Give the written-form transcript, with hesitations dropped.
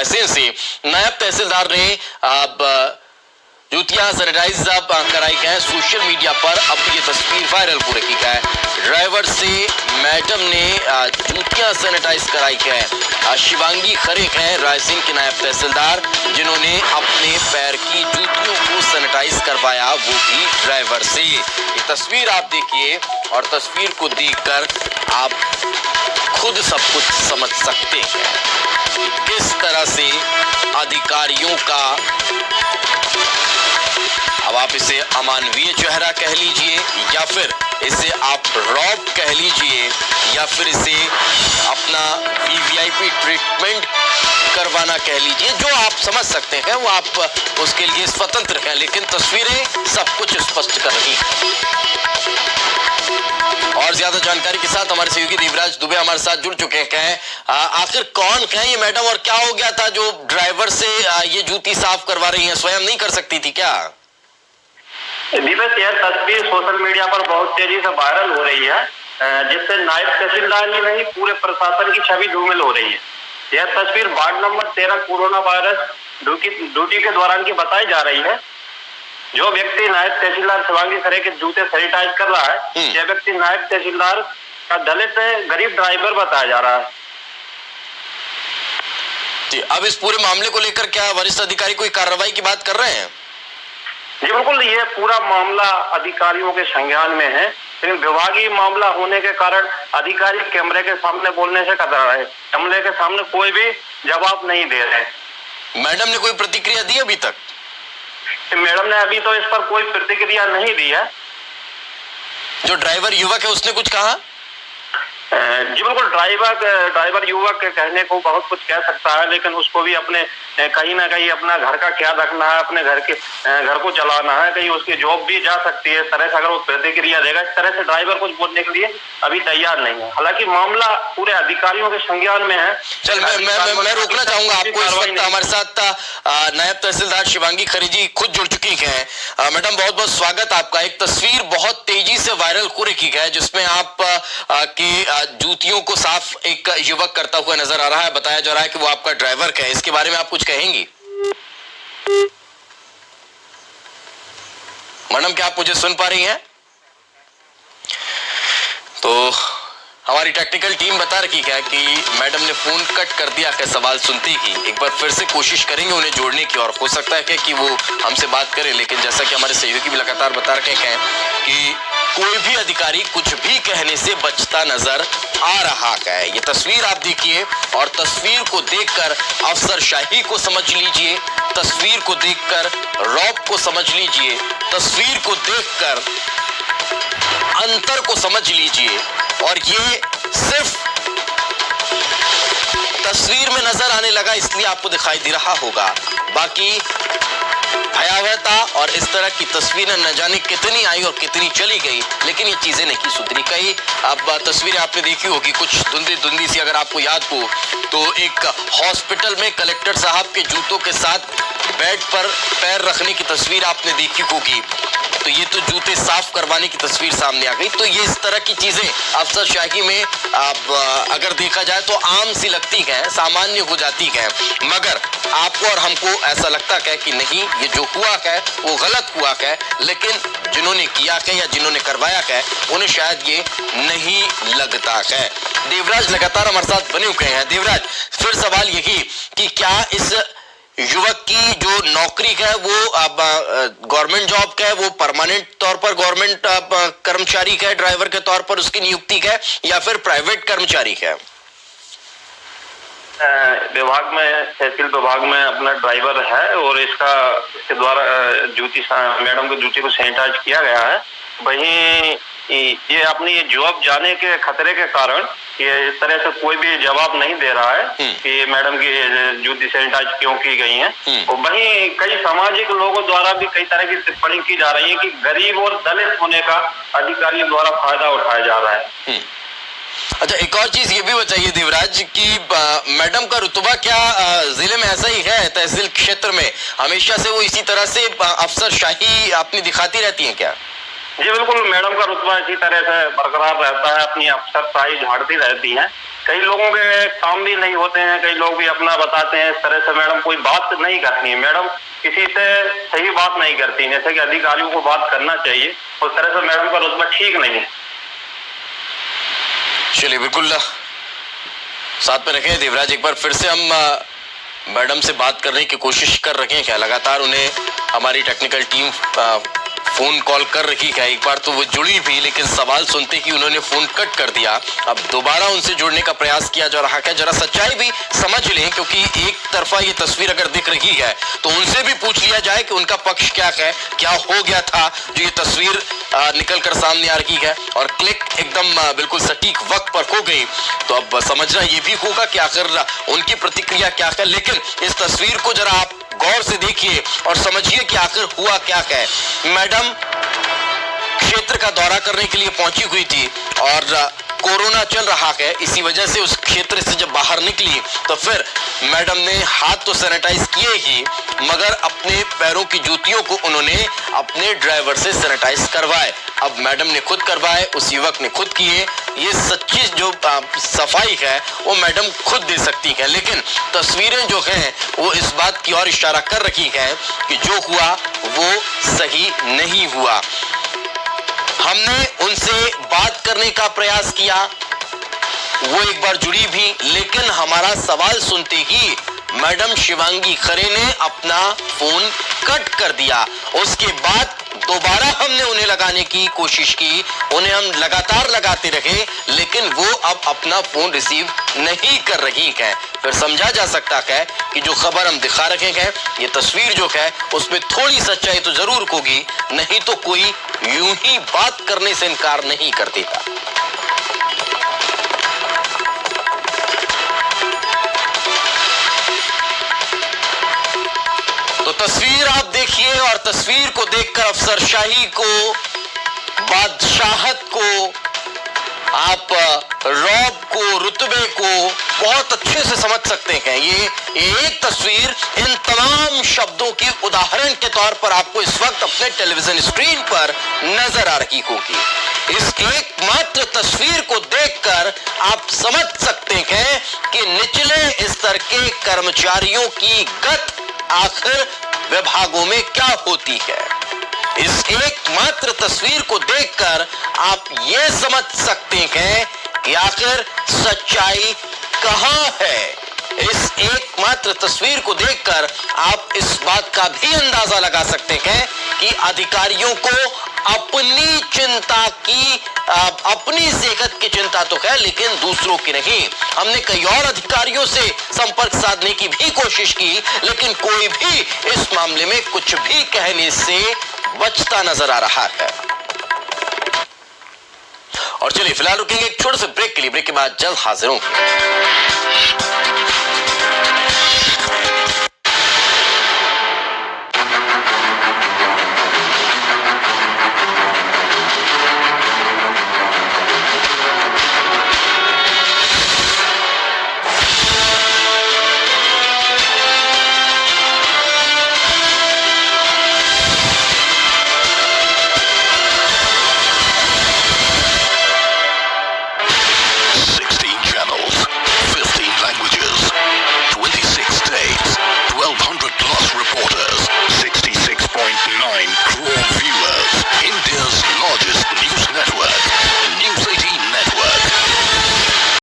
रायसेन से नायब तहसीलदार ने जूतियां सैनिटाइज कराई गए। सोशल मीडिया पर अब ये तस्वीर वायरल हो रही है। ड्राइवर से मैडम ने जूतियां सैनिटाइज कराई है। शिवांगी खरे हैं रायसेन के नायब तहसीलदार, जिन्होंने अपने पैर की जूतियों को सैनिटाइज करवाया, वो भी ड्राइवर से। ये तस्वीर आप देखिए और तस्वीर को देखकर आप खुद सब कुछ समझ सकते हैं किस तरह से अधिकारियों का, अब आप इसे अमानवीय चेहरा कह लीजिए या फिर इसे आप रॉब कह लीजिए या फिर इसे अपना वीवीआईपी ट्रीटमेंट करवाना कह लीजिए, जो आप समझ सकते हैं वो आप उसके लिए स्वतंत्र हैं, लेकिन तस्वीरें सब कुछ स्पष्ट कर रही हैं। और ज्यादा जानकारी के साथ हमारे सहयोगी देवराज दुबे हमारे साथ जुड़ चुके हैं। आखिर कौन है ये मैडम और क्या हो गया था जो ड्राइवर से ये जूती साफ करवा रही है? स्वयं नहीं कर सकती थी क्या? दिवस यह तस्वीर सोशल मीडिया पर बहुत तेजी से वायरल हो रही है, जिससे नायब तहसीलदार ही नहीं पूरे प्रशासन की छवि धूमिल हो रही है। यह तस्वीर ward number 13 corona virus duty के दौरान की बताई जा रही है। जो व्यक्ति नायब तहसीलदार शिवांगी खरे के जूते सैनिटाइज कर रहा है, यह व्यक्ति नायब तहसीलदार का दलित गरीब ड्राइवर बताया जा रहा है। जी, अब इस पूरे मामले को लेकर क्या वरिष्ठ अधिकारी कोई कार्रवाई की बात कर रहे हैं? जी बिल्कुल, ये पूरा मामला अधिकारियों के संज्ञान में है, लेकिन विभागीय मामला होने के कारण अधिकारी कैमरे के सामने बोलने से कतरा रहे। कैमरे के सामने कोई भी जवाब नहीं दे रहे। मैडम ने कोई प्रतिक्रिया दी अभी तक? मैडम ने अभी तो इस पर कोई प्रतिक्रिया नहीं दी है। जो ड्राइवर युवक है उसने कुछ कहा? जी बिल्कुल, ड्राइवर युवक कहने को बहुत कुछ कह सकता है, लेकिन उसको भी अपने कहीं ना कहीं अपना घर का ख्याल रखना है, अपने घर को चलाना है, कहीं उसकी जॉब भी जा सकती है। इस तरह से अगर वो प्रतिक्रिया देगा, इस तरह से ड्राइवर कुछ बोलने के लिए अभी तैयार नहीं है। हालांकि मामला पूरे अधिकारियों के संज्ञान में है। चल मैं रोकना चाहूंगा आपको। इस वक्त हमारे साथ नायब तहसीलदार शिवांगी खरे जी खुद जुड़ चुकी हैं। मैडम बहुत बहुत स्वागत आपका। एक तस्वीर बहुत तेजी से वायरल हो रही है जिसमें आप की जूतियों को साफ एक युवक करता हुआ नजर आ रहा है। बताया जा रहा है कि वो आपका ड्राइवर है। इसके बारे में आप कुछ कहेंगी? मैडम क्या आप मुझे सुन पा रही हैं? तो हमारी टेक्निकल टीम बता रही है कि मैडम ने फोन कट कर दिया है सवाल सुनते ही। एक बार फिर से कोशिश करेंगे उन्हें जोड़ने की, और हो सकता है कि वो हमसे बात करें, लेकिन जैसा कि हमारे सहयोगी भी लगातार बता रहे हैं कि कोई भी अधिकारी कुछ भी कहने से बचता नजर आ रहा है। ये तस्वीर आप देखिए और तस्वीर को देखकर अफसरशाही को समझ लीजिए, तस्वीर को देखकर रौब को समझ लीजिए, तस्वीर को देखकर अंतर को समझ लीजिए। और ये सिर्फ तस्वीर में नजर आने लगा इसलिए आपको दिखाई दे रहा होगा, बाकी भयावहता और इस तरह की तस्वीरें न जाने कितनी आई और कितनी चली गई, लेकिन ये चीजें नहीं सुधरी। कई अब तस्वीरें आपने देखी होगी कुछ धुंधली सी, अगर आपको याद हो तो एक हॉस्पिटल में कलेक्टर साहब के जूतों के साथ बेड पर पैर रखने की तस्वीर आपने देखी होगी। तो ये तो जूते साफ करवाने की तस्वीर सामने आ गई। तो ये इस तरह की चीजें अफसरशाही में अगर देखा जाए तो आम सी लगती है, सामान्य हो जाती है, मगर आपको और हमको ऐसा लगता है कि नहीं, ये जो हुआ है वो गलत हुआ है, लेकिन जिन्होंने किया है या जिन्होंने करवाया है उन्हें शायद ये नहीं लगता है। देवराज लगातार हमारे साथ बने हुए हैं। देवराज, फिर सवाल यही कि क्या इस युवक की जो नौकरी है वो अब गवर्नमेंट जॉब का है, वो परमानेंट तौर पर गवर्नमेंट कर्मचारी का है, ड्राइवर के तौर पर उसकी नियुक्ति का है, या फिर प्राइवेट कर्मचारी का है? विभाग में, तहसील विभाग में अपना ड्राइवर है और इसके द्वारा मैडम की ड्यूटी को सैनिटाइज किया गया है। वहीं ये अपनी जॉब जाने के खतरे के कारण ये इस तरह से कोई भी जवाब नहीं दे रहा है कि मैडम की ड्यूटी सैनिटाइज क्यों की गई है। और वहीं कई सामाजिक लोगों द्वारा भी कई तरह की टिप्पणी की जा रही है कि गरीब और दलित होने का अधिकारियों द्वारा फायदा उठाया जा रहा है। अच्छा, एक और चीज ये भी बताइए देवराज कि मैडम का रुतबा क्या जिले में ऐसा ही है? तहसील क्षेत्र में हमेशा से वो इसी तरह से अफसरशाही अपनी दिखाती रहती है क्या? जी बिल्कुल, मैडम का रुतबा इसी तरह से बरकरार रहता है, अपनी अफसरशाही झाड़ती रहती है। कई लोगों के काम भी नहीं होते हैं, कई लोग भी अपना बताते हैं इस तरह से मैडम कोई बात नहीं करनी है। मैडम किसी से सही बात नहीं करती, जैसे कि अधिकारियों को बात करना चाहिए, उस तरह से मैडम का रुतबा ठीक नहीं है। चलिए बिल्कुल साथ में रखें देवराज, एक बार फिर से हम मैडम से बात करने की कोशिश कर रहे हैं क्या? लगातार उन्हें हमारी टेक्निकल टीम फोन कॉल कर रही है। एक बार तो वो जुड़ी भी, लेकिन सवाल सुनते ही उन्होंने फोन कट कर दिया। अब दोबारा उनसे जुड़ने का प्रयास किया जा रहा है। जरा सच्चाई भी समझ लें, क्योंकि एक तरफा ये तस्वीर अगर दिख रही है तो उनसे भी पूछ लिया जाए कि उनका पक्ष क्या है, क्या हो गया था जो ये तस्वीर निकल कर सामने आ रही है और क्लिक एकदम बिल्कुल सटीक वक्त पर हो गई। तो अब समझना ये भी होगा कि आखिर उनकी प्रतिक्रिया क्या है। लेकिन इस तस्वीर को जरा आप गौर से देखिए और समझिए कि आखिर हुआ क्या है। मैडम क्षेत्र का दौरा करने के लिए पहुंची हुई थी और कोरोना चल रहा है, इसी वजह से उस क्षेत्र से जब बाहर निकली तो फिर मैडम ने हाथ तो सैनिटाइज किए ही, मगर अपने पैरों की जूतियों को उन्होंने अपने ड्राइवर से सैनिटाइज करवाए। अब मैडम ने खुद करवाए, उस युवक ने खुद किए। ये सच्ची जो सफाई है वो मैडम खुद दे सकती है, लेकिन तस्वीरें जो हैं वो इस बात की ओर इशारा कर रही हैं कि जो हुआ वो सही नहीं हुआ। हमने उनसे बात करने का प्रयास किया, वो एक बार जुड़ी भी, लेकिन हमारा सवाल सुनते ही मैडम शिवांगी खरे ने अपना फोन कट कर दिया। उसके बाद दोबारा हमने उन्हें लगाने की कोशिश की, उन्हें हम लगातार लगाते रहे, लेकिन वो अब अपना फोन रिसीव नहीं कर रही है। फिर समझा जा सकता है कि जो खबर हम दिखा रहे हैं, ये तस्वीर जो है उसमें थोड़ी सच्चाई तो जरूर होगी, नहीं तो कोई यूं ही बात करने से इनकार नहीं कर देता। तो तस्वीर आप देखिए और तस्वीर को देखकर अफसरशाही को, बादशाहत को, आप रौब को, रुतबे को बहुत अच्छे से समझ सकते हैं। ये एक तस्वीर इन तमाम शब्दों की उदाहरण के तौर पर आपको इस वक्त अपने टेलीविजन स्क्रीन पर नजर आ रही होगी। इस एकमात्र तस्वीर को देखकर आप समझ सकते हैं कि निचले स्तर के कर्मचारियों की गत आखिर विभागों में क्या होती है। इस एकमात्र तस्वीर को देखकर आप ये समझ सकते हैं कि आखिर सच्चाई कहां है। इस एकमात्र तस्वीर को देखकर आप इस बात का भी अंदाजा लगा सकते हैं कि अधिकारियों को अपनी चिंता की, अपनी सेहत की चिंता तो है, लेकिन दूसरों की नहीं। हमने कई और अधिकारियों से संपर्क साधने की भी कोशिश की, लेकिन कोई भी इस मामले में कुछ भी कहने से बचता नजर आ रहा है। और चलिए फिलहाल रुकेंगे एक छोटे से ब्रेक के लिए। ब्रेक के बाद जल्द हाजिर होंगे।